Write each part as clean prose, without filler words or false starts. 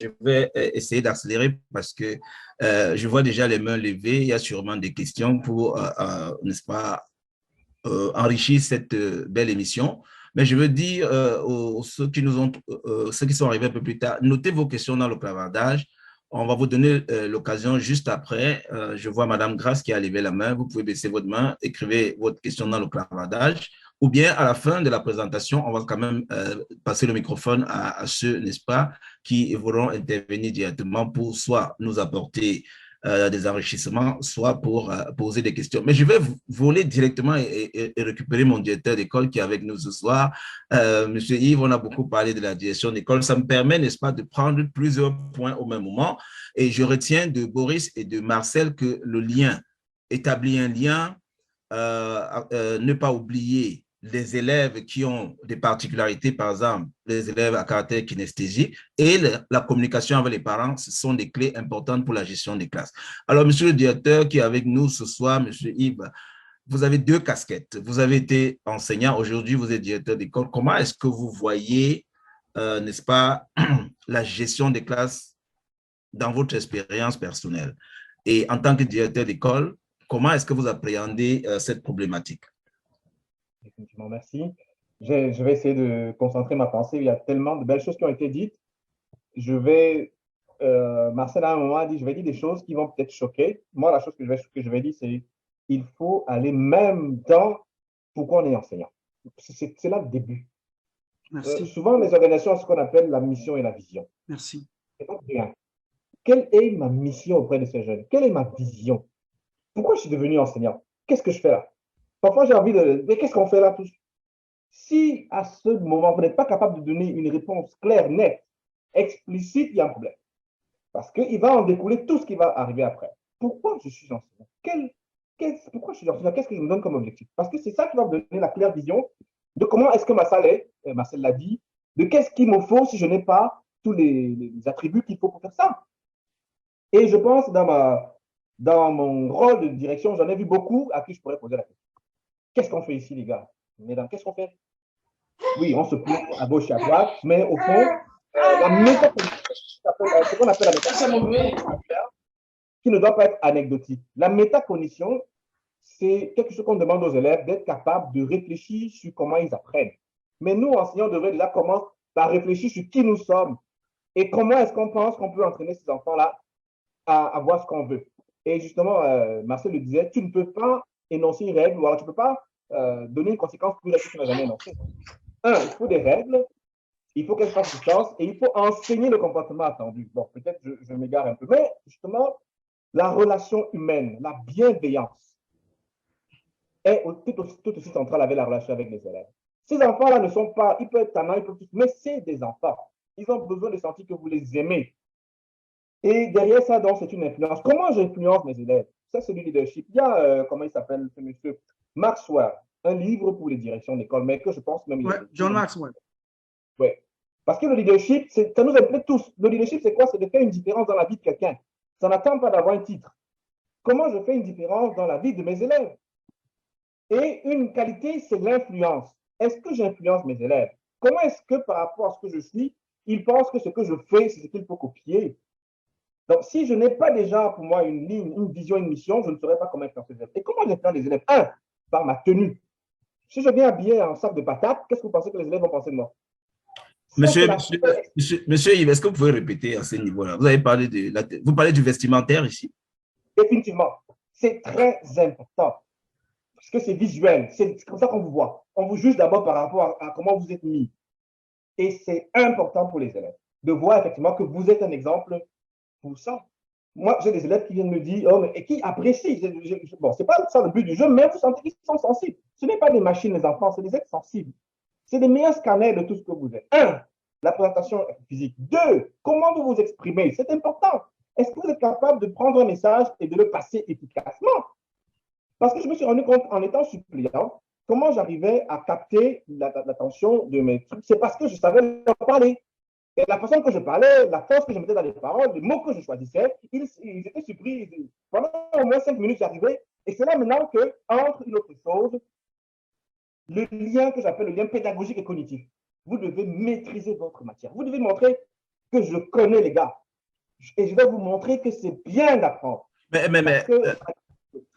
je vais essayer d'accélérer parce que je vois déjà les mains levées. Il y a sûrement des questions pour, n'est-ce pas, enrichir cette belle émission. Mais je veux dire aux ceux qui sont arrivés un peu plus tard, notez vos questions dans le clavardage. On va vous donner l'occasion juste après. Je vois Madame Grace qui a levé la main. Vous pouvez baisser votre main, écrivez votre question dans le clavardage. Ou bien à la fin de la présentation, on va quand même passer le microphone à ceux, n'est-ce pas, qui voudront intervenir directement pour soit nous apporter des enrichissements, soit pour poser des questions. Mais je vais voler directement et récupérer mon directeur d'école qui est avec nous ce soir. Monsieur Yves, on a beaucoup parlé de la direction d'école. Ça me permet, n'est-ce pas, de prendre plusieurs points au même moment. Et je retiens de Boris et de Marcel que le lien, établir un lien, ne pas oublier les élèves qui ont des particularités, par exemple, les élèves à caractère kinesthésique et la communication avec les parents, ce sont des clés importantes pour la gestion des classes. Alors, monsieur le directeur qui est avec nous ce soir, monsieur Yves, vous avez deux casquettes. Vous avez été enseignant, aujourd'hui vous êtes directeur d'école. Comment est-ce que vous voyez, n'est-ce pas, la gestion des classes dans votre expérience personnelle? Et en tant que directeur d'école, comment est-ce que vous appréhendez cette problématique? Définitivement, merci. Je vais essayer de concentrer ma pensée. Il y a tellement de belles choses qui ont été dites. Marcel, à un moment, a dit, je vais dire des choses qui vont peut-être choquer. Moi, la chose que je vais dire, c'est il faut aller même dans pourquoi on est enseignant. C'est là le début. Souvent, les organisations ont ce qu'on appelle la mission et la vision. Merci. Et donc, bien, quelle est ma mission auprès de ces jeunes? Quelle est ma vision? Pourquoi je suis devenu enseignant? Qu'est-ce que je fais là? Parfois, j'ai envie de... Mais qu'est-ce qu'on fait là tous? Si à ce moment, vous n'êtes pas capable de donner une réponse claire, nette, explicite, il y a un problème. Parce qu'il va en découler tout ce qui va arriver après. Pourquoi je suis enseignant? Pourquoi je suis enseignant? Qu'est-ce que je me donne comme objectif? Parce que c'est ça qui va me donner la claire vision de comment est-ce que ma salle est, Marcel l'a dit, de qu'est-ce qu'il me faut si je n'ai pas tous les attributs qu'il faut pour faire ça. Et je pense, dans mon rôle de direction, j'en ai vu beaucoup à qui je pourrais poser la question. Qu'est-ce qu'on fait ici, les gars? Mesdames, qu'est-ce qu'on fait? Oui, on se plaint à gauche et à droite, mais au fond, la méthode, ce qu'on appelle la métacognition, qui ne doit pas être anecdotique. La métacognition, c'est quelque chose qu'on demande aux élèves d'être capables de réfléchir sur comment ils apprennent. Mais nous, enseignants, on devrait déjà commencer par réfléchir sur qui nous sommes et comment est-ce qu'on pense qu'on peut entraîner ces enfants-là à avoir ce qu'on veut. Et justement, Marcel le disait, tu ne peux pas énoncer une règle ou alors tu ne peux pas donner une conséquence plus que tu n'as jamais énoncée. Il faut des règles, il faut qu'elles fassent du sens et il faut enseigner le comportement attendu. Bon, peut-être je m'égare un peu, mais justement, la relation humaine, la bienveillance est tout aussi centrale avec la relation avec les élèves. Ces enfants-là ne sont pas, ils peuvent être tannants, ils peuvent tout, mais c'est des enfants. Ils ont besoin de sentir que vous les aimez. Et derrière ça, donc, c'est une influence. Comment j'influence mes élèves? Ça, c'est du leadership. Il y a, comment il s'appelle, ce monsieur Maxwell, un livre pour les directions d'école, mais que je pense même... Ouais, John Maxwell. Oui. Parce que le leadership, ça nous implique tous. Le leadership, c'est quoi? C'est de faire une différence dans la vie de quelqu'un. Ça n'attend pas d'avoir un titre. Comment je fais une différence dans la vie de mes élèves? Et une qualité, c'est l'influence. Est-ce que j'influence mes élèves? Comment est-ce que, par rapport à ce que je suis, ils pensent que ce que je fais, c'est ce qu'il faut copier? Donc, si je n'ai pas déjà pour moi une ligne, une vision, une mission, je ne saurais pas comment influencer les élèves. Et comment j'influence les élèves? Un, par ma tenue. Si je viens habillé en sac de patates, qu'est-ce que vous pensez que les élèves vont penser de moi? Monsieur Yves, est-ce que vous pouvez répéter à ce niveau-là? Vous avez parlé vous parlez du vestimentaire ici? Définitivement. C'est très important. Parce que c'est visuel. C'est comme ça qu'on vous voit. On vous juge d'abord par rapport à comment vous êtes mis. Et c'est important pour les élèves de voir effectivement que vous êtes un exemple pour ça. Moi, j'ai des élèves qui viennent me dire, oh, mais, et qui apprécient. Bon, c'est pas ça le but du jeu, mais vous sentez qu'ils sont sensibles. Ce n'est pas des machines, les enfants, c'est des êtres sensibles. C'est des meilleurs scanners de tout ce que vous êtes. Un, la présentation physique. Deux, comment vous vous exprimez. C'est important. Est-ce que vous êtes capable de prendre un message et de le passer efficacement? Parce que je me suis rendu compte, en étant suppléant, comment j'arrivais à capter l'attention de mes trucs. C'est parce que je savais leur parler. Et la façon que je parlais, la force que je mettais dans les paroles, les mots que je choisissais, ils étaient surpris. Pendant au moins 5 minutes, j'arrivais. Et c'est là maintenant que, entre une autre chose, le lien que j'appelle le lien pédagogique et cognitif. Vous devez maîtriser votre matière. Vous devez montrer que je connais les gars. Et je vais vous montrer que c'est bien d'apprendre. Mais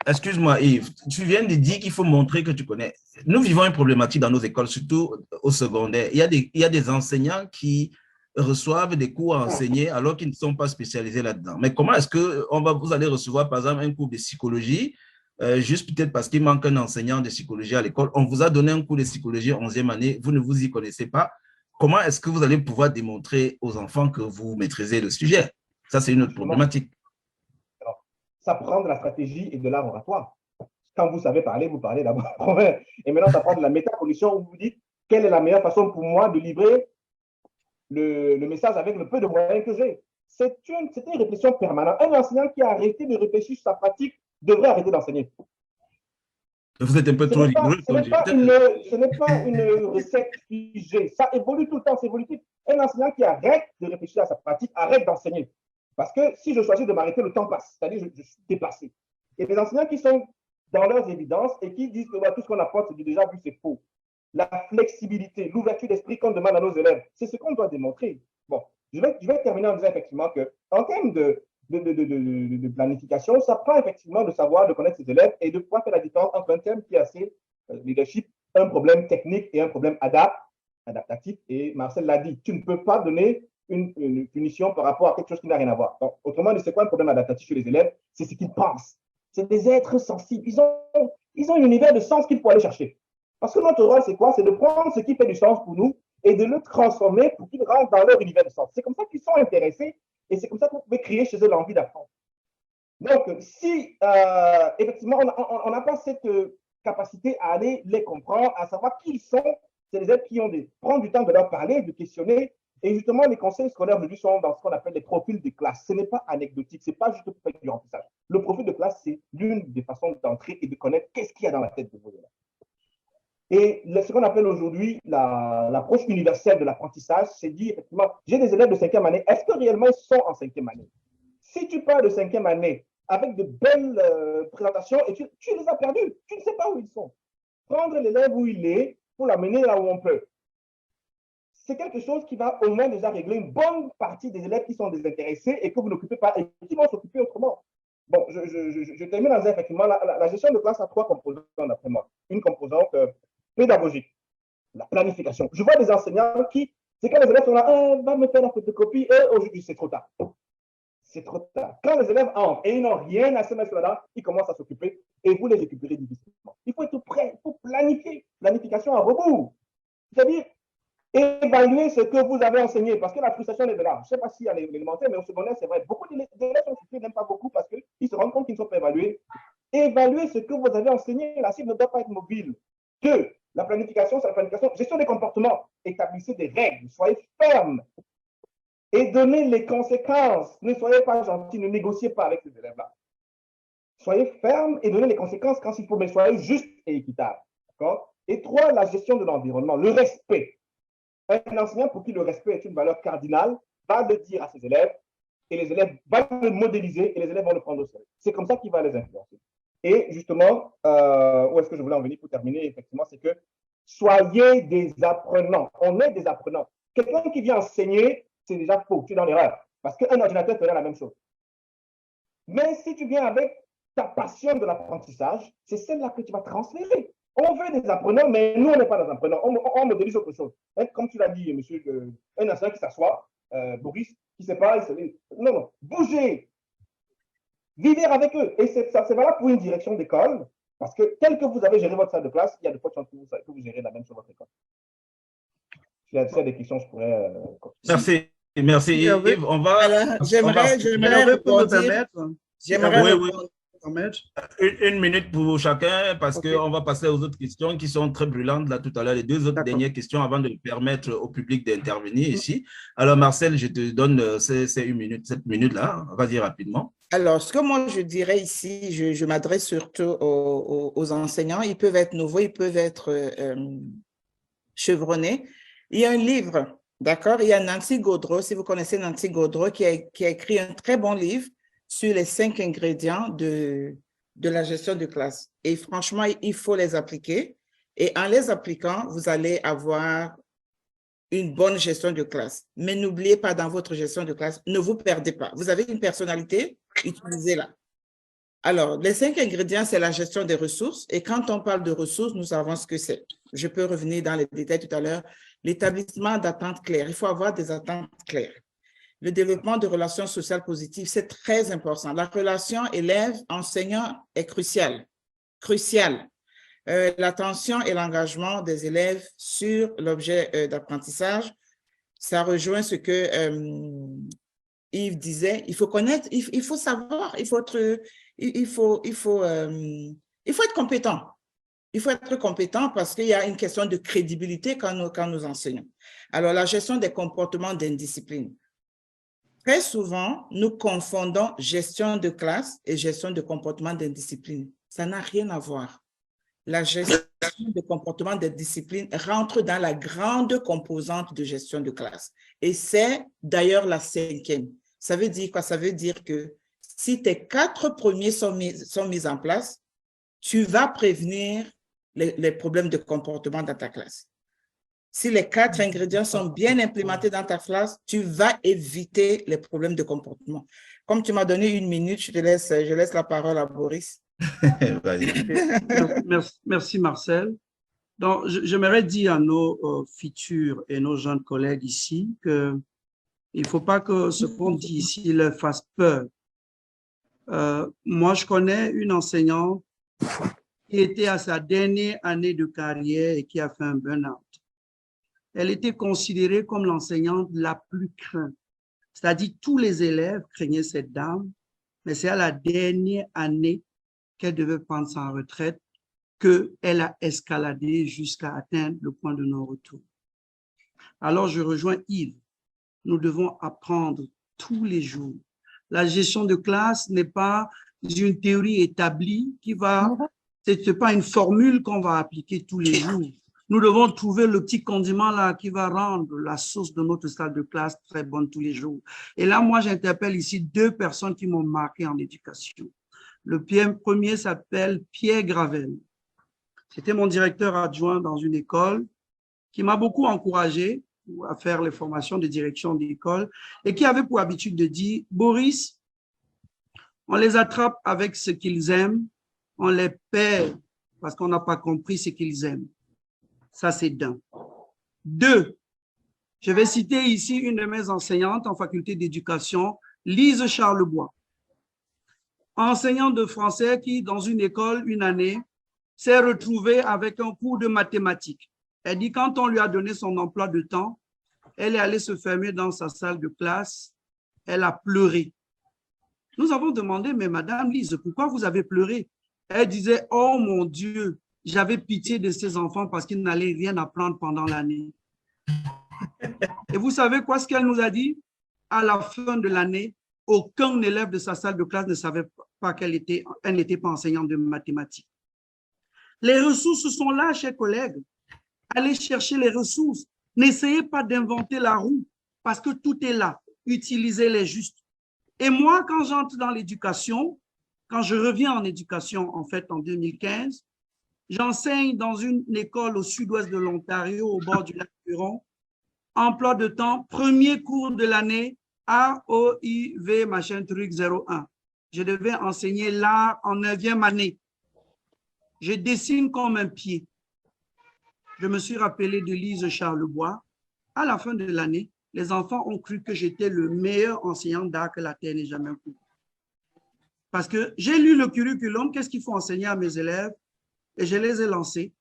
excuse-moi, Yves, tu viens de dire qu'il faut montrer que tu connais. Nous vivons une problématique dans nos écoles, surtout au secondaire. Il y a des enseignants qui reçoivent des cours à enseigner alors qu'ils ne sont pas spécialisés là-dedans. Mais comment est-ce que vous allez recevoir, par exemple, un cours de psychologie, juste peut-être parce qu'il manque un enseignant de psychologie à l'école? On vous a donné un cours de psychologie en 11e année, vous ne vous y connaissez pas. Comment est-ce que vous allez pouvoir démontrer aux enfants que vous maîtrisez le sujet? Ça, c'est une autre problématique. Ça prend de la stratégie et de l'art oratoire. Quand vous savez parler, vous parlez d'abord. Et maintenant, ça prend de la métacognition où vous dites quelle est la meilleure façon pour moi de livrer le message avec le peu de moyens que j'ai. C'est une réflexion permanente. Un enseignant qui a arrêté de réfléchir sur sa pratique devrait arrêter d'enseigner. Vous êtes un peu trop rigoureux. Ce n'est pas une recette figée. Ça évolue tout le temps, c'est évolutif. Un enseignant qui arrête de réfléchir à sa pratique arrête d'enseigner. Parce que si je choisis de m'arrêter, le temps passe. C'est-à-dire je suis dépassé. Et les enseignants qui sont dans leurs évidences et qui disent que tout ce qu'on apporte, c'est déjà vu, c'est faux. La flexibilité, l'ouverture d'esprit qu'on demande à nos élèves, c'est ce qu'on doit démontrer. Bon, je vais terminer en disant effectivement qu'en termes de planification, ça prend effectivement de savoir, de connaître ses élèves et de pouvoir faire la différence entre un terme qui est assez leadership, un problème technique et un problème adaptatif. Et Marcel l'a dit, tu ne peux pas donner une punition par rapport à quelque chose qui n'a rien à voir. Donc, autrement dit, c'est quoi un problème adaptatif chez les élèves? C'est ce qu'ils pensent. C'est des êtres sensibles. Ils ont un univers de sens qu'il faut aller chercher. Parce que notre rôle, c'est quoi? C'est de prendre ce qui fait du sens pour nous et de le transformer pour qu'ils rentrent dans leur univers de sens. C'est comme ça qu'ils sont intéressés et c'est comme ça que vous pouvez créer chez eux l'envie d'apprendre. Donc, si effectivement, on n'a pas cette capacité à aller les comprendre, à savoir qui ils sont, c'est les élèves qui ont prendre du temps de leur parler, de questionner. Et justement, les conseils scolaires aujourd'hui sont dans ce qu'on appelle les profils de classe. Ce n'est pas anecdotique, ce n'est pas juste pour faire du remplissage. Le profil de classe, c'est l'une des façons d'entrer et de connaître qu'est-ce qu'il y a dans la tête de vos élèves. Et ce qu'on appelle aujourd'hui l'approche universelle de l'apprentissage, c'est dire effectivement, j'ai des élèves de 5e année, est-ce que réellement ils sont en 5e année? Si tu parles de 5e année avec de belles présentations et tu les as perdus, tu ne sais pas où ils sont. Prendre l'élève où il est pour l'amener là où on peut. C'est quelque chose qui va au moins déjà régler une bonne partie des élèves qui sont désintéressés et que vous n'occupez pas et qui vont s'occuper autrement. Bon, je termine en disant effectivement, la gestion de classe a 3 composantes d'après moi. Une composante pédagogique, la planification. Je vois des enseignants qui, c'est quand les élèves sont là, va me faire la photocopie, et aujourd'hui, c'est trop tard. C'est trop tard. Quand les élèves entrent et ils n'ont rien à se mettre là, ils commencent à s'occuper et vous les récupérez difficilement. Il faut être prêt, il faut planifier. Planification à rebours. C'est-à-dire, évaluer ce que vous avez enseigné, parce que la frustration est de là. Je ne sais pas si à l'élémentaire, mais au secondaire, c'est vrai. Beaucoup d'élèves sont frustrés, n'aiment pas beaucoup parce qu'ils se rendent compte qu'ils ne sont pas évalués. Évaluer ce que vous avez enseigné, la cible ne doit pas être mobile. 2, la planification, c'est la planification. Gestion des comportements. Établissez des règles, soyez fermes et donnez les conséquences. Ne soyez pas gentils, ne négociez pas avec ces élèves-là. Soyez fermes et donnez les conséquences quand il faut, mais soyez juste et équitable. Et 3, la gestion de l'environnement, le respect. Un enseignant pour qui le respect est une valeur cardinale va le dire à ses élèves et les élèves vont le modéliser et les élèves vont le prendre au sérieux. C'est comme ça qu'il va les influencer. Et justement, où est-ce que je voulais en venir pour terminer, effectivement, c'est que soyez des apprenants. On est des apprenants. Quelqu'un qui vient enseigner, c'est déjà faux, tu es dans l'erreur. Parce qu'un ordinateur ferait la même chose. Mais si tu viens avec ta passion de l'apprentissage, c'est celle-là que tu vas transférer. On veut des apprenants, mais nous, on n'est pas des apprenants. On modélise autre chose. Comme tu l'as dit, monsieur, un enseignant qui s'assoit, Boris, qui ne sait pas, il se dit, non, bougez, vivez avec eux. Et c'est valable pour une direction d'école, parce que tel que vous avez géré votre salle de classe, il y a de fortes chances que vous gérez la même sur votre école. S'il y a des questions, je pourrais… Merci. Merci, Yves. On va… J'aimerais répondre. Une minute pour chacun, parce qu'on va passer aux autres questions qui sont très brûlantes là tout à l'heure, les deux autres dernières questions avant de permettre au public d'intervenir ici. Alors Marcel, je te donne cette minute-là, vas-y rapidement. Alors, ce que moi je dirais ici, je m'adresse surtout aux enseignants, ils peuvent être nouveaux, ils peuvent être chevronnés. Il y a un livre, d'accord, il y a Nancy Gaudreau, si vous connaissez Nancy Gaudreau, qui a écrit un très bon livre sur les 5 ingrédients de la gestion de classe. Et franchement, il faut les appliquer. Et en les appliquant, vous allez avoir une bonne gestion de classe. Mais n'oubliez pas, dans votre gestion de classe, ne vous perdez pas. Vous avez une personnalité, utilisez-la. Alors, les 5 ingrédients, c'est la gestion des ressources. Et quand on parle de ressources, nous savons ce que c'est. Je peux revenir dans les détails tout à l'heure. L'établissement d'attentes claires. Il faut avoir des attentes claires. Le développement de relations sociales positives, c'est très important. La relation élève-enseignant est cruciale. Cruciale. L'attention et l'engagement des élèves sur l'objet d'apprentissage, ça rejoint ce que Yves disait. Il faut connaître, il faut savoir, il faut être compétent. Il faut être compétent parce qu'il y a une question de crédibilité quand nous enseignons. Alors, la gestion des comportements d'indiscipline. Très souvent, nous confondons gestion de classe et gestion de comportement d'indiscipline. Ça n'a rien à voir. La gestion de comportement d'indiscipline rentre dans la grande composante de gestion de classe. Et c'est d'ailleurs la 5e. Ça veut dire quoi? Ça veut dire que si tes 4 premiers sont mis en place, tu vas prévenir les problèmes de comportement dans ta classe. Si les 4 ingrédients sont bien implémentés dans ta classe, tu vas éviter les problèmes de comportement. Comme tu m'as donné 1 minute, je laisse la parole à Boris. Merci Marcel. Donc, j'aimerais dire à nos futurs et nos jeunes collègues ici qu'il ne faut pas que ce qu'on dit ici leur fasse peur. Moi, je connais une enseignante qui était à sa dernière année de carrière et qui a fait un burn-out. Elle était considérée comme l'enseignante la plus crainte. C'est-à-dire tous les élèves craignaient cette dame, mais c'est à la dernière année qu'elle devait prendre sa retraite qu'elle a escaladé jusqu'à atteindre le point de non-retour. Alors, je rejoins Yves. Nous devons apprendre tous les jours. La gestion de classe n'est pas une théorie établie c'est pas une formule qu'on va appliquer tous les jours. Nous devons trouver le petit condiment là qui va rendre la sauce de notre salle de classe très bonne tous les jours. Et là, moi, j'interpelle ici 2 personnes qui m'ont marqué en éducation. Le premier s'appelle Pierre Gravel. C'était mon directeur adjoint dans une école qui m'a beaucoup encouragé à faire les formations de direction d'école et qui avait pour habitude de dire, Boris, on les attrape avec ce qu'ils aiment, on les perd parce qu'on n'a pas compris ce qu'ils aiment. Ça, c'est d'un. 2, je vais citer ici une de mes enseignantes en faculté d'éducation, Lise Charlebois, enseignante de français qui, dans une école, une année, s'est retrouvée avec un cours de mathématiques. Elle dit, quand on lui a donné son emploi de temps, elle est allée se fermer dans sa salle de classe, elle a pleuré. Nous avons demandé, mais Madame Lise, pourquoi vous avez pleuré? Elle disait, oh mon Dieu, j'avais pitié de ces enfants parce qu'ils n'allaient rien apprendre pendant l'année. Et vous savez quoi, ce qu'elle nous a dit? À la fin de l'année, aucun élève de sa salle de classe ne savait pas qu'elle n'était pas enseignante de mathématiques. Les ressources sont là, chers collègues. Allez chercher les ressources. N'essayez pas d'inventer la roue parce que tout est là. Utilisez-les juste. Et moi, quand j'entre dans l'éducation, quand je reviens en éducation, en fait, en 2015, j'enseigne dans une école au sud-ouest de l'Ontario, au bord du lac Huron. Emploi de temps, premier cours de l'année, AOIV, machin truc 01. Je devais enseigner l'art en 9e année. Je dessine comme un pied. Je me suis rappelé de Lise Charlebois. À la fin de l'année, les enfants ont cru que j'étais le meilleur enseignant d'art que la terre n'ait jamais vu. Parce que j'ai lu le curriculum, qu'est-ce qu'il faut enseigner à mes élèves, et je les ai lancés.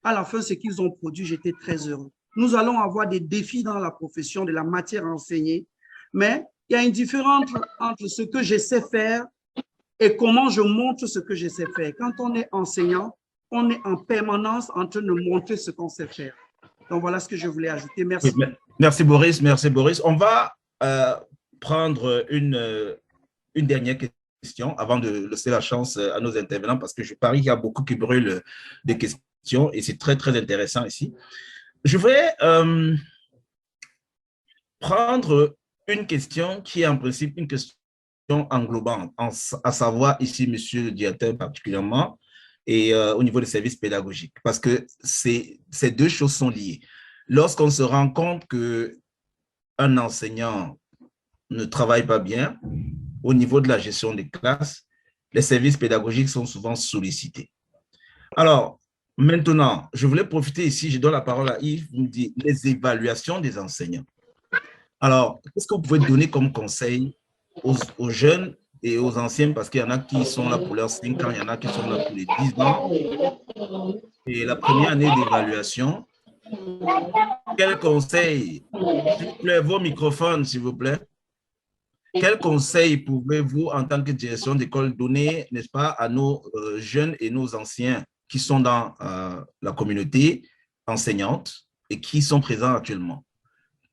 À la fin, ce qu'ils ont produit, j'étais très heureux. Nous allons avoir des défis dans la profession de la matière enseignée, mais il y a une différence entre ce que je sais faire et comment je montre ce que je sais faire. Quand on est enseignant, on est en permanence en train de montrer ce qu'on sait faire. Donc, voilà ce que je voulais ajouter. Merci. Oui, merci, Boris. Merci, Boris. On va prendre une dernière question avant de laisser la chance à nos intervenants parce que je parie qu'il y a beaucoup qui brûlent des questions et c'est très, très intéressant ici. Je vais prendre une question qui est en principe une question englobante, à savoir ici, monsieur le directeur particulièrement, et au niveau des services pédagogiques, parce que ces 2 choses sont liées. lorsqu'on se rend compte qu'un enseignant ne travaille pas bien au niveau de la gestion des classes, les services pédagogiques sont souvent sollicités. Alors, maintenant, je voulais profiter ici, je donne la parole à Yves, vous me dites les évaluations des enseignants. Alors, qu'est-ce que vous pouvez donner comme conseil aux jeunes et aux anciens, parce qu'il y en a qui sont là pour leurs 5 ans, il y en a qui sont là pour les 10 ans. Et la première année d'évaluation, quel conseil, s'il vous plaît, vos microphones, s'il vous plaît, quel conseil pouvez-vous, en tant que direction d'école, donner, n'est-ce pas, à nos jeunes et nos anciens qui sont dans la communauté enseignante et qui sont présents actuellement?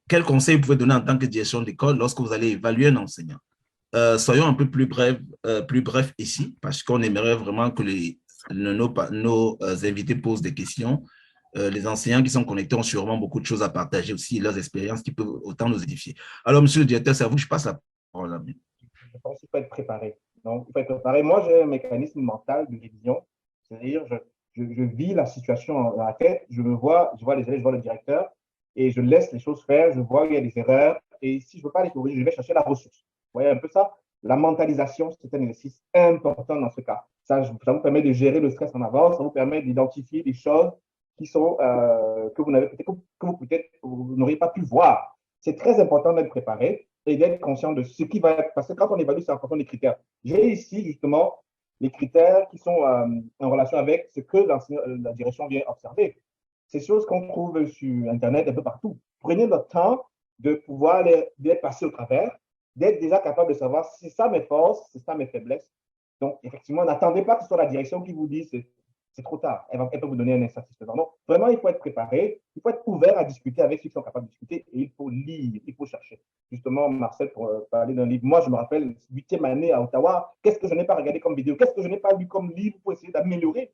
Quel conseil vous pouvez donner en tant que direction d'école lorsque vous allez évaluer un enseignant? Soyons un peu plus bref ici, parce qu'on aimerait vraiment que nos invités posent des questions. Les enseignants qui sont connectés ont sûrement beaucoup de choses à partager aussi, leurs expériences qui peuvent autant nous édifier. Alors, monsieur le directeur, c'est à vous, je passe la parole. Je pense qu'il faut être préparé. Donc, il faut être préparé. Moi, j'ai un mécanisme mental de révision, c'est-à-dire je vis la situation dans la tête, je vois les élèves, je vois le directeur, et je laisse les choses faire, je vois qu'il y a des erreurs, et si je ne veux pas les corriger, je vais chercher la ressource. Vous voyez un peu ça? La mentalisation, c'est un exercice important dans ce cas. Ça vous permet de gérer le stress en avance, ça vous permet d'identifier des choses qui sont, que vous n'auriez pas pu voir. C'est très important d'être préparé et d'être conscient de ce qui va être, parce que quand on évalue, c'est important les critères. J'ai ici justement les critères qui sont en relation avec ce que la direction vient observer. Ces choses qu'on trouve sur Internet un peu partout. Prenez notre temps de pouvoir les passer au travers, d'être déjà capable de savoir si c'est ça mes forces, c'est ça mes faiblesses. Donc, effectivement, n'attendez pas que ce soit la direction qui vous dise c'est trop tard. Elle peut vous donner un insatisfaisant. Donc, vraiment, il faut être préparé, il faut être ouvert à discuter avec ceux qui sont capables de discuter et il faut lire, il faut chercher. Justement, Marcel, pour parler d'un livre, moi, je me rappelle, 8e année à Ottawa, qu'est-ce que je n'ai pas regardé comme vidéo? Qu'est-ce que je n'ai pas lu comme livre pour essayer d'améliorer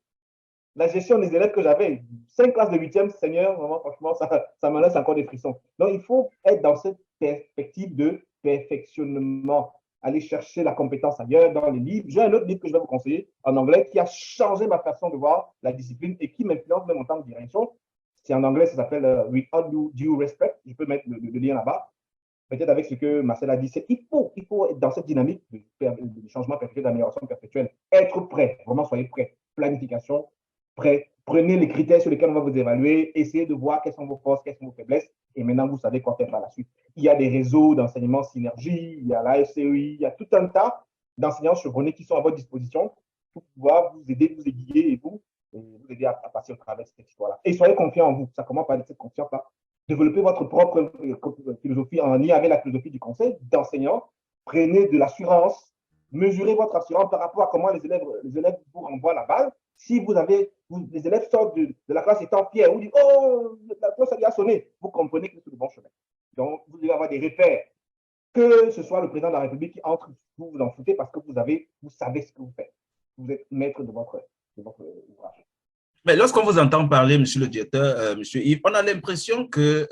la gestion des élèves que j'avais? 5 classes de 8e, Seigneur, vraiment, franchement, ça me laisse encore des frissons. Donc, il faut être dans cette perspective de perfectionnement, aller chercher la compétence ailleurs dans les livres. J'ai un autre livre que je vais vous conseiller en anglais qui a changé ma façon de voir la discipline et qui m'influence même en tant que direction. C'est en anglais, ça s'appelle With All Due Respect. Je peux mettre le lien là-bas. Peut-être avec ce que Marcel a dit, c'est il faut être dans cette dynamique de changement perpétuel, d'amélioration perpétuelle. Être prêt, vraiment soyez prêt. Planification, prêt. Prenez les critères sur lesquels on va vous évaluer, essayez de voir quelles sont vos forces, quelles sont vos faiblesses, et maintenant vous savez quoi faire par la suite. Il y a des réseaux d'enseignement synergie, il y a la FCEI, il y a tout un tas d'enseignants chevronnés qui sont à votre disposition pour pouvoir vous aider, vous aiguiller et vous aider à passer au travers de cette histoire-là. Et soyez confiants en vous, ça commence par cette confiance-là. Développez votre propre philosophie en lien avec la philosophie du conseil d'enseignants. Prenez de l'assurance, mesurez votre assurance par rapport à comment les élèves vous renvoient la balle. Si les élèves sortent de la classe étant fiers, vous dites « Oh, la cloche a sonné », vous comprenez que c'est le bon chemin. Donc, vous devez avoir des repères. Que ce soit le président de la République qui entre, vous vous en foutez parce que vous savez ce que vous faites. Vous êtes maître de votre ouvrage. Mais lorsqu'on vous entend parler, monsieur le directeur, monsieur Yves, on a l'impression que,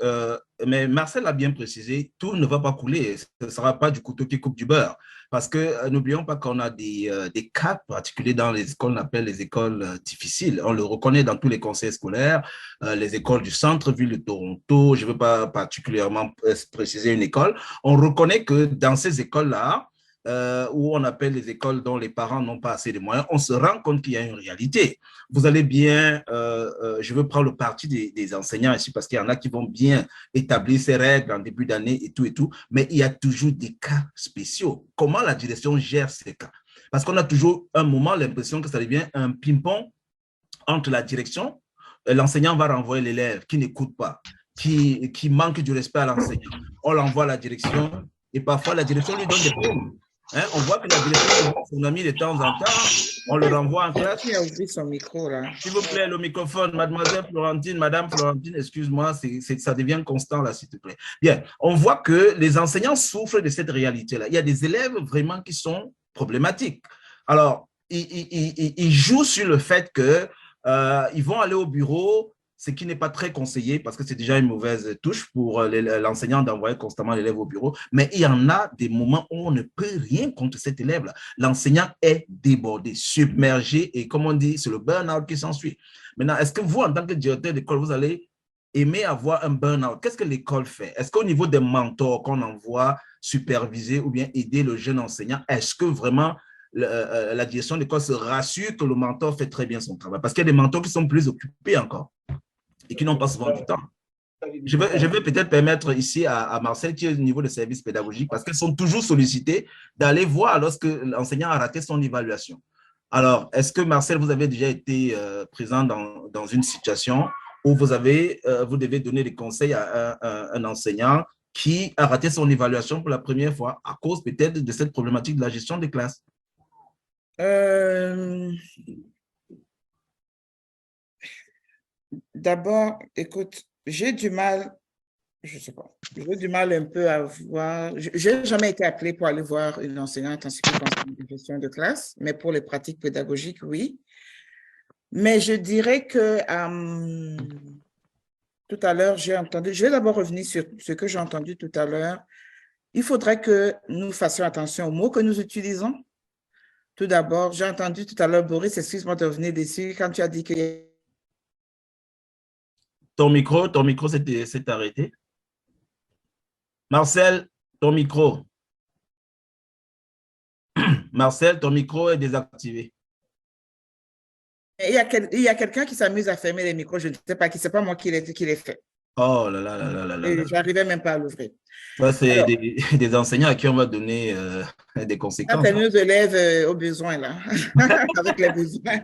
mais Marcel l'a bien précisé, tout ne va pas couler, ce ne sera pas du couteau qui coupe du beurre. Parce que n'oublions pas qu'on a des cas particuliers dans les écoles, on appelle les écoles difficiles. On le reconnaît dans tous les conseils scolaires, les écoles du centre-ville de Toronto, je ne veux pas particulièrement préciser une école. On reconnaît que dans ces écoles-là, où on appelle les écoles dont les parents n'ont pas assez de moyens, on se rend compte qu'il y a une réalité. Vous allez bien, je veux prendre le parti des enseignants ici parce qu'il y en a qui vont bien établir ces règles en début d'année et tout, mais il y a toujours des cas spéciaux. Comment la direction gère ces cas? Parce qu'on a toujours un moment l'impression que ça devient un ping-pong entre la direction, l'enseignant va renvoyer l'élève qui n'écoute pas, qui manque du respect à l'enseignant. On l'envoie à la direction et parfois la direction lui donne des primes. Hein, on voit que la direction de son ami de temps en temps, on le renvoie en classe. Qui a ouvert son micro là? S'il vous plaît, le microphone, mademoiselle Florentine, madame Florentine, excuse-moi, ça devient constant là, s'il te plaît. Bien, on voit que les enseignants souffrent de cette réalité-là. Il y a des élèves vraiment qui sont problématiques. Alors, ils jouent sur le fait qu'ils vont aller au bureau, ce qui n'est pas très conseillé parce que c'est déjà une mauvaise touche pour l'enseignant d'envoyer constamment l'élève au bureau. Mais il y en a des moments où on ne peut rien contre cet élève-là. L'enseignant est débordé, submergé et comme on dit, c'est le burn-out qui s'ensuit. Maintenant, est-ce que vous, en tant que directeur d'école, vous allez aimer avoir un burn-out, qu'est-ce que l'école fait? Est-ce qu'au niveau des mentors qu'on envoie superviser ou bien aider le jeune enseignant, est-ce que vraiment la direction de l'école se rassure que le mentor fait très bien son travail? Parce qu'il y a des mentors qui sont plus occupés encore et qui n'ont pas souvent du temps. Je vais peut-être permettre ici à Marcel, qui est au niveau des services pédagogiques, parce qu'ils sont toujours sollicités d'aller voir lorsque l'enseignant a raté son évaluation. Alors, est-ce que Marcel, vous avez déjà été présent dans une situation où vous devez donner des conseils à un enseignant qui a raté son évaluation pour la première fois à cause peut-être de cette problématique de la gestion des classes? D'abord, écoute, j'ai du mal, je sais pas, j'ai du mal un peu à voir, je n'ai jamais été appelée pour aller voir une enseignante en ce qui concerne la gestion de classe, mais pour les pratiques pédagogiques, oui. Mais je dirais que tout à l'heure, j'ai entendu, je vais d'abord revenir sur ce que j'ai entendu tout à l'heure. Il faudrait que nous fassions attention aux mots que nous utilisons. Tout d'abord, j'ai entendu tout à l'heure, Boris, excuse-moi de revenir dessus, quand tu as dit que… Ton micro s'est arrêté. Marcel, ton micro. Marcel, ton micro est désactivé. Il y a quelqu'un qui s'amuse à fermer les micros, je ne sais pas qui, c'est pas moi qui l'ai fait. Oh là là là là là là. Et j'arrivais même pas à l'ouvrir. Ça, c'est des enseignants à qui on va donner des conséquences. C'est nos élèves aux besoins, là, avec les besoins.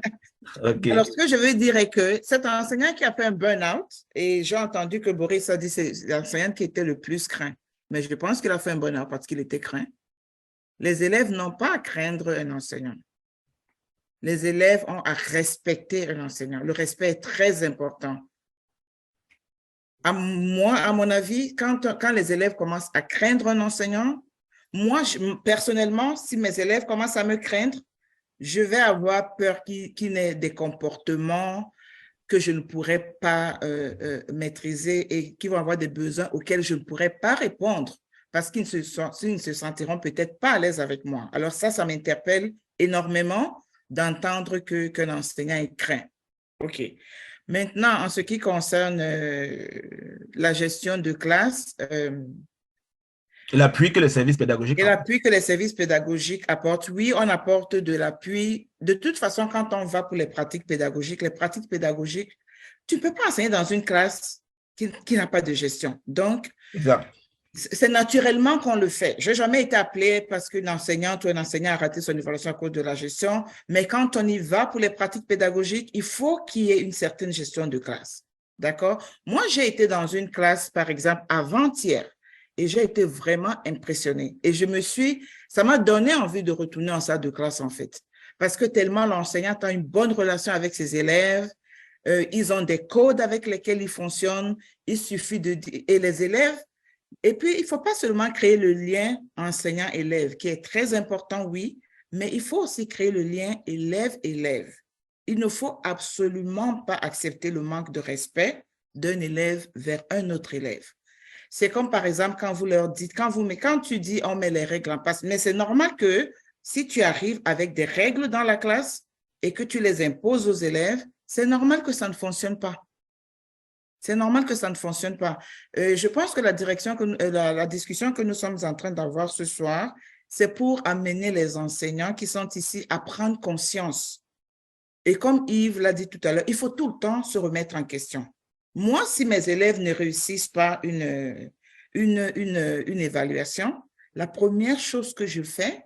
Okay. Alors, ce que je veux dire est que cet enseignant qui a fait un burn-out, et j'ai entendu que Boris a dit c'est l'enseignant qui était le plus craint, mais je pense qu'il a fait un burn-out parce qu'il était craint. Les élèves n'ont pas à craindre un enseignant. Les élèves ont à respecter un enseignant. Le respect est très important. À mon avis, quand les élèves commencent à craindre un enseignant, moi, personnellement, si mes élèves commencent à me craindre, je vais avoir peur qu'il n'ait des comportements que je ne pourrais pas maîtriser et qui vont avoir des besoins auxquels je ne pourrais pas répondre parce qu'ils ne se sentiront peut-être pas à l'aise avec moi. Alors ça m'interpelle énormément d'entendre qu'un enseignant est craint. OK. Maintenant, en ce qui concerne la gestion de classe… l'appui que les services pédagogiques apportent. Et l'appui que les services pédagogiques apportent, oui, on apporte de l'appui. De toute façon, quand on va pour les pratiques pédagogiques, tu ne peux pas enseigner dans une classe qui n'a pas de gestion. Donc, c'est naturellement qu'on le fait. Je n'ai jamais été appelée parce qu'une enseignante ou un enseignant a raté son évaluation à cause de la gestion, mais quand on y va pour les pratiques pédagogiques, il faut qu'il y ait une certaine gestion de classe. D'accord? Moi, j'ai été dans une classe, par exemple, avant-hier, et j'ai été vraiment impressionnée. Et ça m'a donné envie de retourner en salle de classe, en fait, parce que tellement l'enseignante a une bonne relation avec ses élèves, ils ont des codes avec lesquels ils fonctionnent, il suffit de dire, et les élèves. Et puis, il ne faut pas seulement créer le lien enseignant-élève, qui est très important, oui, mais il faut aussi créer le lien élève-élève. Il ne faut absolument pas accepter le manque de respect d'un élève vers un autre élève. C'est comme, par exemple, quand vous leur dites, quand tu dis, on met les règles en place, mais c'est normal que si tu arrives avec des règles dans la classe et que tu les imposes aux élèves, c'est normal que ça ne fonctionne pas. C'est normal que ça ne fonctionne pas. Je pense que la discussion que nous sommes en train d'avoir ce soir, c'est pour amener les enseignants qui sont ici à prendre conscience. Et comme Yves l'a dit tout à l'heure, il faut tout le temps se remettre en question. Moi, si mes élèves ne réussissent pas une évaluation, la première chose que je fais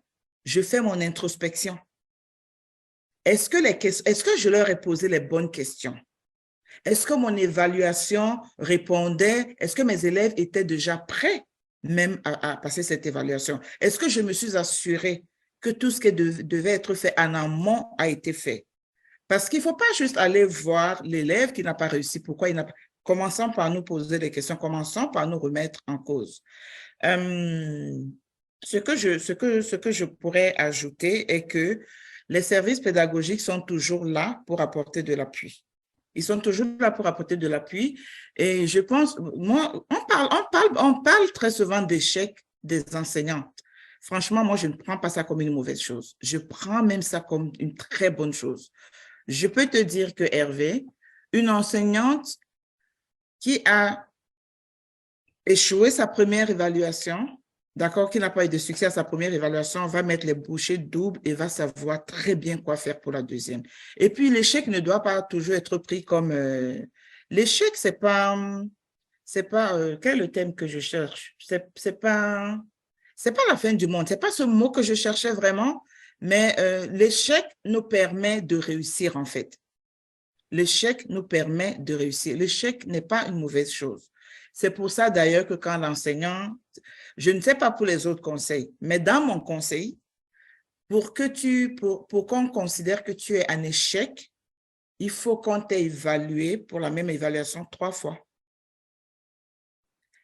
mon introspection. Est-ce que je leur ai posé les bonnes questions? Est-ce que mon évaluation répondait? Est-ce que mes élèves étaient déjà prêts même à passer cette évaluation? Est-ce que je me suis assurée que tout ce qui devait être fait en amont a été fait? Parce qu'il ne faut pas juste aller voir l'élève qui n'a pas réussi. Pourquoi il n'a pas… Commençons par nous poser des questions, commençons par nous remettre en cause. Ce que je pourrais ajouter est que les services pédagogiques sont toujours là pour apporter de l'appui. Ils sont toujours là pour apporter de l'appui. Et je pense, moi, on parle très souvent d'échec des enseignantes. Franchement, moi, je ne prends pas ça comme une mauvaise chose. Je prends même ça comme une très bonne chose. Je peux te dire que Hervé, une enseignante qui a échoué sa première évaluation, d'accord, qui n'a pas eu de succès à sa première évaluation, va mettre les bouchées doubles et va savoir très bien quoi faire pour la deuxième. Et puis, l'échec ne doit pas toujours être pris comme... l'échec, c'est pas quel est le thème que je cherche? C'est pas la fin du monde. C'est pas ce mot que je cherchais vraiment, mais l'échec nous permet de réussir, en fait. L'échec nous permet de réussir. L'échec n'est pas une mauvaise chose. C'est pour ça d'ailleurs que quand l'enseignant, je ne sais pas pour les autres conseils, mais dans mon conseil, pour qu'on considère que tu es un échec, il faut qu'on t'ait évalué pour la même évaluation 3 fois.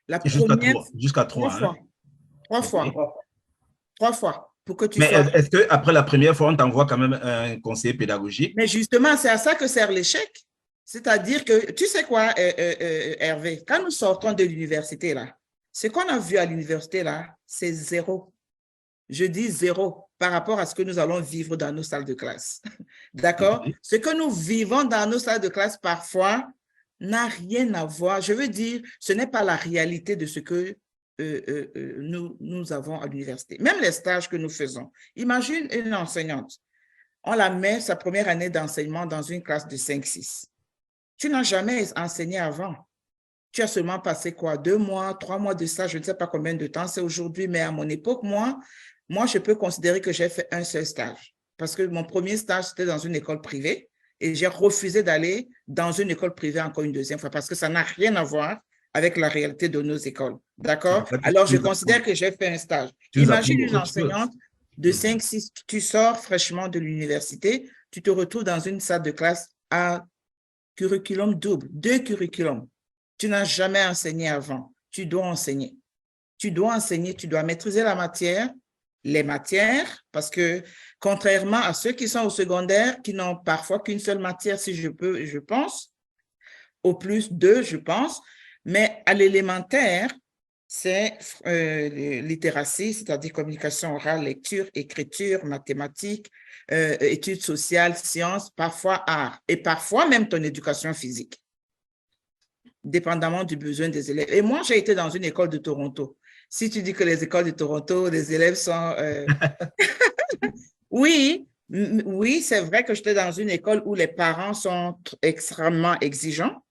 La première, jusqu'à 3 fois. 3 fois. 3 fois. Pour que tu mais sois... est-ce qu'après la première fois, on t'envoie quand même un conseiller pédagogique? Mais justement, c'est à ça que sert l'échec. C'est-à-dire que, tu sais quoi, Hervé, quand nous sortons de l'université, là, ce qu'on a vu à l'université, là, c'est 0. Je dis 0 par rapport à ce que nous allons vivre dans nos salles de classe. D'accord? Ce que nous vivons dans nos salles de classe, parfois, n'a rien à voir. Je veux dire, ce n'est pas la réalité de ce que nous avons à l'université. Même les stages que nous faisons. Imagine une enseignante. On la met sa première année d'enseignement dans une classe de 5-6. Tu n'as jamais enseigné avant. Tu as seulement passé quoi? 2 mois, 3 mois de stage, je ne sais pas combien de temps c'est aujourd'hui, mais à mon époque, moi, je peux considérer que j'ai fait un seul stage. Parce que mon premier stage, c'était dans une école privée et j'ai refusé d'aller dans une école privée encore une deuxième fois parce que ça n'a rien à voir avec la réalité de nos écoles. D'accord? Alors, je considère que j'ai fait un stage. Imagine une enseignante de 5-6, tu sors fraîchement de l'université, tu te retrouves dans une salle de classe à curriculum double, 2 curriculums. Tu n'as jamais enseigné avant. Tu dois enseigner. Tu dois enseigner, tu dois maîtriser la matière, les matières, parce que contrairement à ceux qui sont au secondaire, qui n'ont parfois qu'une seule matière, si je peux, je pense, au plus 2, je pense, mais à l'élémentaire, c'est littératie, c'est-à-dire communication orale, lecture, écriture, mathématiques, études sociales, sciences, parfois art, et parfois même ton éducation physique, dépendamment du besoin des élèves. Et moi, j'ai été dans une école de Toronto. Si tu dis que les écoles de Toronto, les élèves sont... Oui, c'est vrai que j'étais dans une école où les parents sont extrêmement exigeants,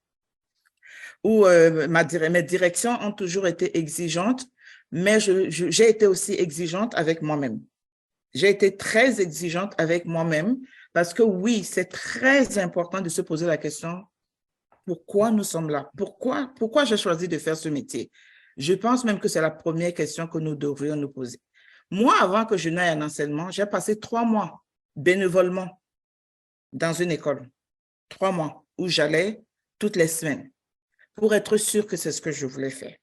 où mes directions ont toujours été exigeantes, mais j'ai été aussi exigeante avec moi-même. J'ai été très exigeante avec moi-même parce que oui, c'est très important de se poser la question, pourquoi nous sommes là? Pourquoi j'ai choisi de faire ce métier? Je pense même que c'est la première question que nous devrions nous poser. Moi, avant que je n'aille en enseignement, j'ai passé 3 mois bénévolement dans une école. 3 mois où j'allais toutes les semaines pour être sûre que c'est ce que je voulais faire.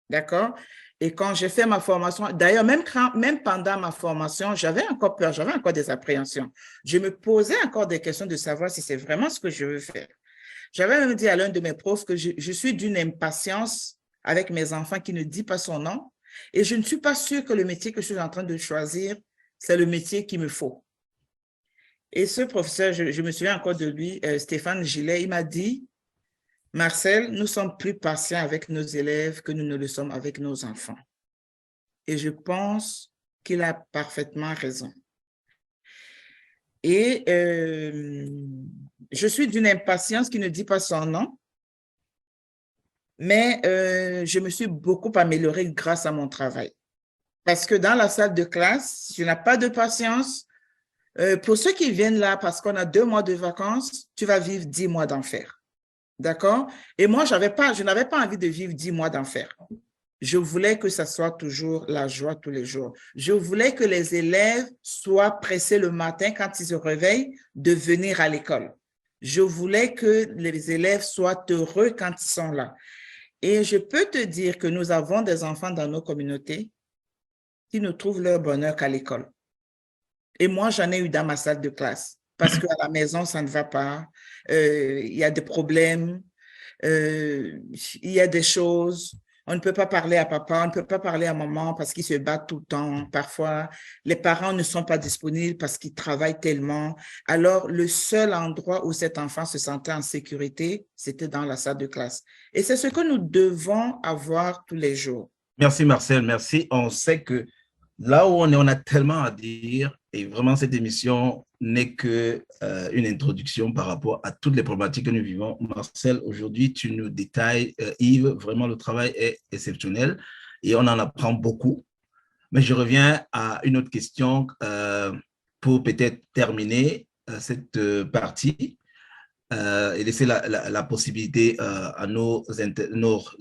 D'accord? Et quand j'ai fait ma formation, d'ailleurs, même pendant ma formation, j'avais encore peur, j'avais encore des appréhensions. Je me posais encore des questions de savoir si c'est vraiment ce que je veux faire. J'avais même dit à l'un de mes profs que je suis d'une impatience avec mes enfants qui ne dit pas son nom et je ne suis pas sûre que le métier que je suis en train de choisir, c'est le métier qu'il me faut. Et ce professeur, je me souviens encore de lui, Stéphane Gillet, il m'a dit, Marcel, nous sommes plus patients avec nos élèves que nous ne le sommes avec nos enfants. Et je pense qu'il a parfaitement raison. Et je suis d'une impatience qui ne dit pas son nom, mais je me suis beaucoup améliorée grâce à mon travail. Parce que dans la salle de classe, si tu n'as pas de patience, pour ceux qui viennent là parce qu'on a 2 mois de vacances, tu vas vivre 10 mois d'enfer. D'accord? Et moi, je n'avais pas envie de vivre 10 mois d'enfer. Je voulais que ça soit toujours la joie tous les jours. Je voulais que les élèves soient pressés le matin quand ils se réveillent de venir à l'école. Je voulais que les élèves soient heureux quand ils sont là. Et je peux te dire que nous avons des enfants dans nos communautés qui ne trouvent leur bonheur qu'à l'école. Et moi, j'en ai eu dans ma salle de classe parce qu'à la maison, ça ne va pas. Il y a des problèmes, il y a des choses. On ne peut pas parler à papa, on ne peut pas parler à maman parce qu'ils se battent tout le temps. Parfois, les parents ne sont pas disponibles parce qu'ils travaillent tellement. Alors, le seul endroit où cet enfant se sentait en sécurité, c'était dans la salle de classe. Et c'est ce que nous devons avoir tous les jours. Merci Marcel, merci. On sait que là où on est, on a tellement à dire et vraiment cette émission n'est que une introduction par rapport à toutes les problématiques que nous vivons. Marcel, aujourd'hui, tu nous détailles, Yves, vraiment le travail est exceptionnel et on en apprend beaucoup. Mais je reviens à une autre question pour peut-être terminer cette partie et laisser la possibilité à nos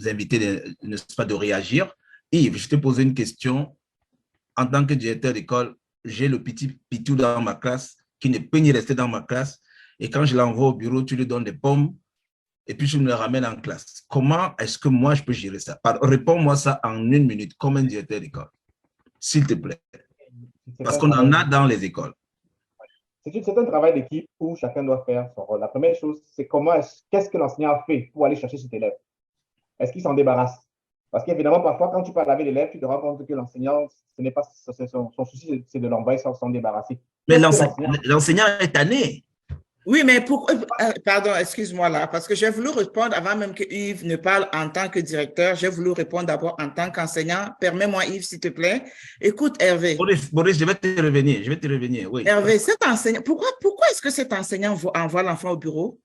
invités, n'est-ce pas, de réagir. Yves, je te posais une question. En tant que directeur d'école, j'ai le petit Pitou dans ma classe qui ne peut ni rester dans ma classe. Et quand je l'envoie au bureau, tu lui donnes des pommes et puis je me le ramène en classe. Comment est-ce que moi, je peux gérer ça? Réponds-moi ça en 1 minute comme un directeur d'école, s'il te plaît. Parce qu'on en a dans les écoles. C'est un travail d'équipe où chacun doit faire son rôle. La première chose, c'est qu'est-ce que l'enseignant a fait pour aller chercher cet élève? Est-ce qu'il s'en débarrasse? Parce qu'évidemment, parfois, quand tu parles avec l'élève, tu te rends compte que l'enseignant, ce n'est pas son souci, c'est de l'envoyer sans s'en débarrasser. Mais l'enseignant est tanné. Oui, mais pardon, excuse-moi là, parce que j'ai voulu répondre avant même que Yves ne parle en tant que directeur. J'ai voulu répondre d'abord en tant qu'enseignant. Permets-moi, Yves, s'il te plaît. Écoute, Hervé. Boris, je vais te revenir, oui. Hervé, cet enseignant, pourquoi est-ce que cet enseignant envoie l'enfant au bureau?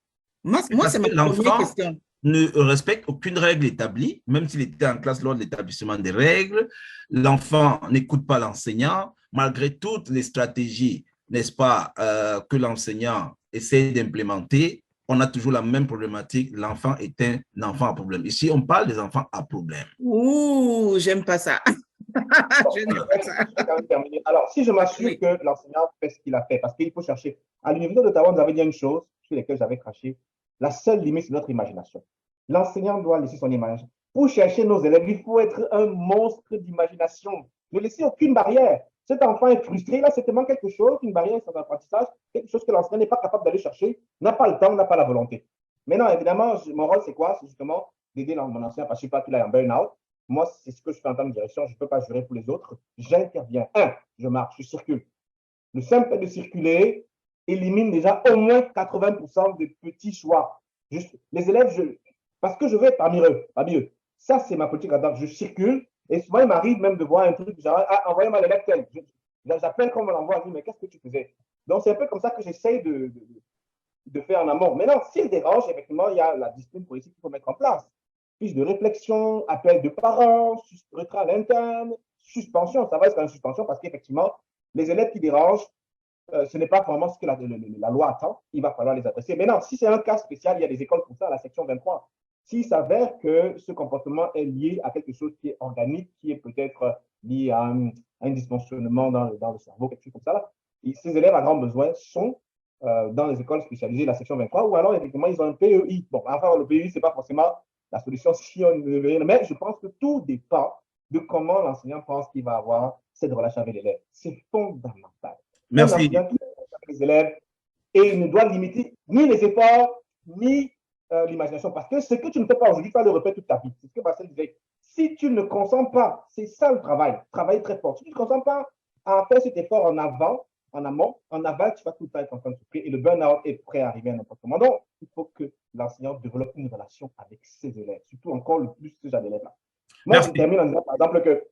Moi c'est ma première question. Ne respecte aucune règle établie, même s'il était en classe lors de l'établissement des règles. L'enfant n'écoute pas l'enseignant, malgré toutes les stratégies, n'est-ce pas, que l'enseignant essaie d'implémenter. On a toujours la même problématique. L'enfant est un enfant à problème. Ici, on parle des enfants à problème. Ouh, j'aime pas ça. Je n'aime pas ça. Alors, si je m'assure que l'enseignant fait ce qu'il a fait, parce qu'il faut chercher. À l'Université d'Ottawa, vous avez dit une chose sur laquelle j'avais craché. La seule limite, c'est notre imagination. L'enseignant doit laisser son imagination. Pour chercher nos élèves, il faut être un monstre d'imagination. Ne laisser aucune barrière. Cet enfant est frustré, là, c'est tellement quelque chose, une barrière sur l'apprentissage, quelque chose que l'enseignant n'est pas capable d'aller chercher, n'a pas le temps, n'a pas la volonté. Maintenant, évidemment, mon rôle, c'est quoi? C'est justement d'aider mon enseignant, parce que je ne sais pas qu'il a un burn-out. Moi, c'est ce que je fais en tant que direction, je ne peux pas jurer pour les autres. J'interviens. Je marche, je circule. Le simple fait de circuler élimine déjà au moins 80% de petits choix. Les élèves, parce que je vais être parmi eux. Ça, c'est ma politique en tant que je circule. Et souvent, il m'arrive même de voir un truc, genre, envoyez-moi l'élève tel. J'appelle comme on l'envoie, je dis, mais qu'est-ce que tu faisais? Donc, c'est un peu comme ça que j'essaye de faire en amont. Maintenant, s'il dérange, effectivement, il y a la discipline politique qu'il faut mettre en place. Fiche de réflexion, appel de parents, retrait à l'interne, suspension. Ça va être une suspension parce qu'effectivement, les élèves qui dérangent, ce n'est pas vraiment ce que la loi attend. Il va falloir les adresser. Maintenant, si c'est un cas spécial, il y a des écoles pour ça, la section 23. S'il s'avère que ce comportement est lié à quelque chose qui est organique, qui est peut-être lié à un dysfonctionnement dans le cerveau, quelque chose comme ça, là, ces élèves à grand besoin sont dans les écoles spécialisées, la section 23, ou alors effectivement, ils ont un PEI. Bon, enfin, le PEI, ce n'est pas forcément la solution si on ne veut rien, mais je pense que tout dépend de comment l'enseignant pense qu'il va avoir cette relation avec l'élève. C'est fondamental. Merci. Les élèves, et il ne doit limiter ni les efforts, ni l'imagination. Parce que ce que tu ne fais pas aujourd'hui, tu vas le répéter toute ta vie. C'est ce que Marcel disait. Si tu ne consens pas, c'est ça le travail, travailler très fort. Si tu ne consens pas à faire cet effort en avant, en amont, en aval, tu vas tout le temps être en train de souffrir et le burn-out est prêt à arriver à n'importe comment. Donc, il faut que l'enseignant développe une relation avec ses élèves, surtout encore le plus ce genre d'élèves-là. Moi, je termine en disant, par exemple, que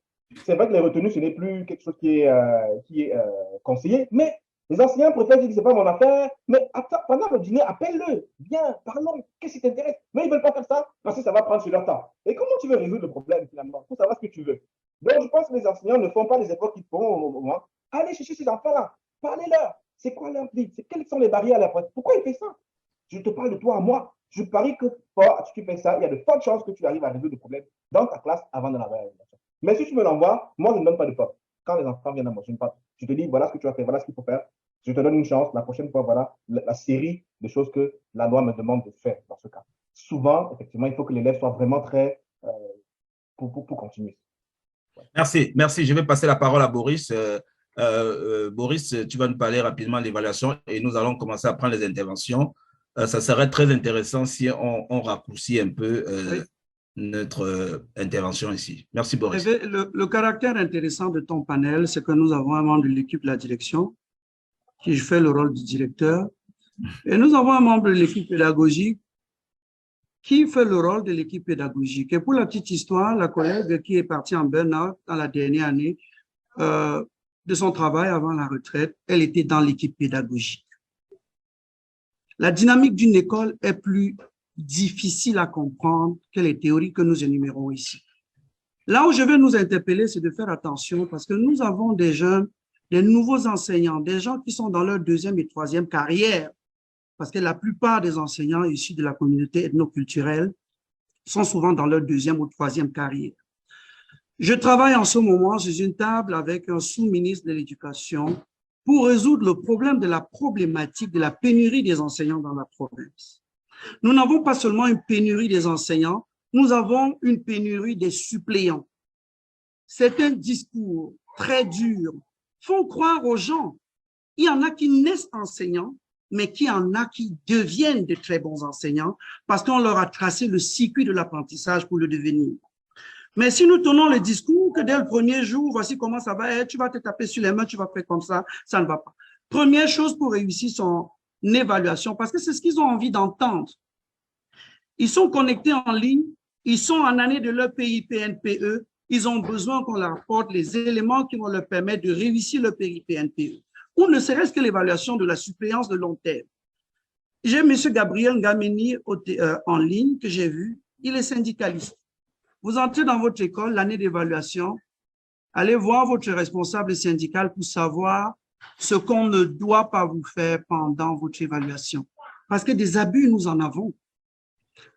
c'est vrai que les retenues, ce n'est plus quelque chose qui est conseillé, mais les enseignants préfèrent dire que ce n'est pas mon affaire, mais attends, pendant le dîner, appelle-le, viens, parlons, qu'est-ce qui t'intéresse? Mais ils ne veulent pas faire ça parce que ça va prendre sur leur temps. Et comment tu veux résoudre le problème finalement? Il faut savoir ce que tu veux. Donc, je pense que les enseignants ne font pas les efforts qu'ils font au moment. Allez chercher ces enfants-là, parlez-leur. C'est quoi leur vie? Quelles sont les barrières à la pratique? Pourquoi ils font ça? Je te parle de toi à moi. Je parie que si tu fais ça, il y a de fortes chances que tu arrives à résoudre le problème dans ta classe avant de l'envoyer à l'évaluation. Mais si tu me l'envoies, moi, je ne donne pas de pop. Quand les enfants viennent à moi, je te dis, voilà ce que tu vas faire, voilà ce qu'il faut faire. Je te donne une chance. La prochaine fois, voilà la série de choses que la loi me demande de faire dans ce cas. Souvent, effectivement, il faut que l'élève soit vraiment très pour continuer. Ouais. Merci. Je vais passer la parole à Boris. Boris, tu vas nous parler rapidement de l'évaluation et nous allons commencer à prendre les interventions. Ça serait très intéressant si on raccourcit un peu notre intervention ici. Merci, Boris. Le caractère intéressant de ton panel, c'est que nous avons un membre de l'équipe de la direction qui fait le rôle du directeur et nous avons un membre de l'équipe pédagogique qui fait le rôle de l'équipe pédagogique. Et pour la petite histoire, la collègue qui est partie en burn-out dans la dernière année de son travail avant la retraite, elle était dans l'équipe pédagogique. La dynamique d'une école est plus difficile à comprendre que les théories que nous énumérons ici. Là où je vais nous interpeller, c'est de faire attention parce que nous avons des jeunes, des nouveaux enseignants, des gens qui sont dans leur deuxième et troisième carrière, parce que la plupart des enseignants issus de la communauté ethnoculturelle sont souvent dans leur deuxième ou troisième carrière. Je travaille en ce moment sur une table avec un sous-ministre de l'Éducation pour résoudre le problème de la problématique de la pénurie des enseignants dans la province. Nous n'avons pas seulement une pénurie des enseignants, nous avons une pénurie des suppléants. Certains discours très durs font croire aux gens. Il y en a qui naissent enseignants, mais qu'il y en a qui deviennent de très bons enseignants parce qu'on leur a tracé le circuit de l'apprentissage pour le devenir. Mais si nous tenons le discours que dès le premier jour, voici comment ça va être, tu vas te taper sur les mains, tu vas faire comme ça ne va pas. Première chose pour réussir son évaluation, parce que c'est ce qu'ils ont envie d'entendre. Ils sont connectés en ligne, ils sont en année de leur PIP-NPE, ils ont besoin qu'on leur apporte les éléments qui vont leur permettre de réussir le PIP-NPE, ou ne serait-ce que l'évaluation de la suppléance de long terme. J'ai M. Gabriel Ngameni en ligne que j'ai vu, il est syndicaliste. Vous entrez dans votre école, l'année d'évaluation, allez voir votre responsable syndical pour savoir ce qu'on ne doit pas vous faire pendant votre évaluation. Parce que des abus, nous en avons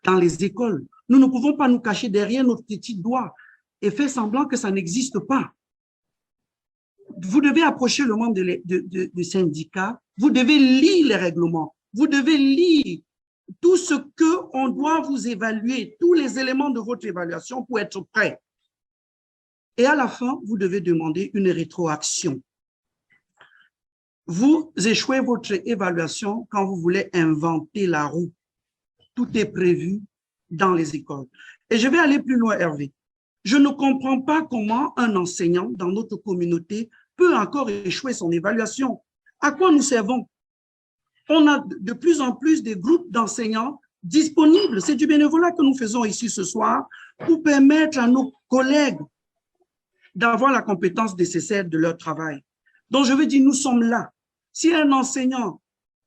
dans les écoles. Nous ne pouvons pas nous cacher derrière notre petit doigt et faire semblant que ça n'existe pas. Vous devez approcher le membre du syndicat, vous devez lire les règlements, vous devez lire tout ce qu'on doit vous évaluer, tous les éléments de votre évaluation pour être prêt. Et à la fin, vous devez demander une rétroaction. Vous échouez votre évaluation quand vous voulez inventer la roue. Tout est prévu dans les écoles. Et je vais aller plus loin, Hervé. Je ne comprends pas comment un enseignant dans notre communauté peut encore échouer son évaluation. À quoi nous servons? On a de plus en plus des groupes d'enseignants disponibles. C'est du bénévolat que nous faisons ici ce soir pour permettre à nos collègues d'avoir la compétence nécessaire de leur travail. Donc, je veux dire, nous sommes là. Si un enseignant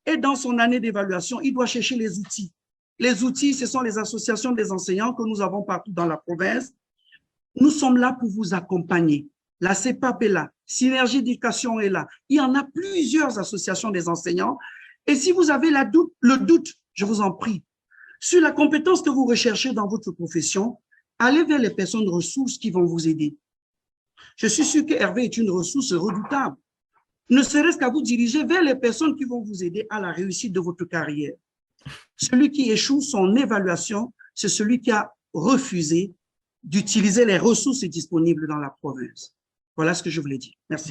est dans son année d'évaluation, il doit chercher les outils. Les outils, ce sont les associations des enseignants que nous avons partout dans la province. Nous sommes là pour vous accompagner. La CEPAP est là, Synergie Éducation est là. Il y en a plusieurs associations des enseignants. Et si vous avez le doute, je vous en prie, sur la compétence que vous recherchez dans votre profession, allez vers les personnes ressources qui vont vous aider. Je suis sûr que Hervé est une ressource redoutable. Ne serait-ce qu'à vous diriger vers les personnes qui vont vous aider à la réussite de votre carrière. Celui qui échoue son évaluation, c'est celui qui a refusé d'utiliser les ressources disponibles dans la province. Voilà ce que je voulais dire. Merci.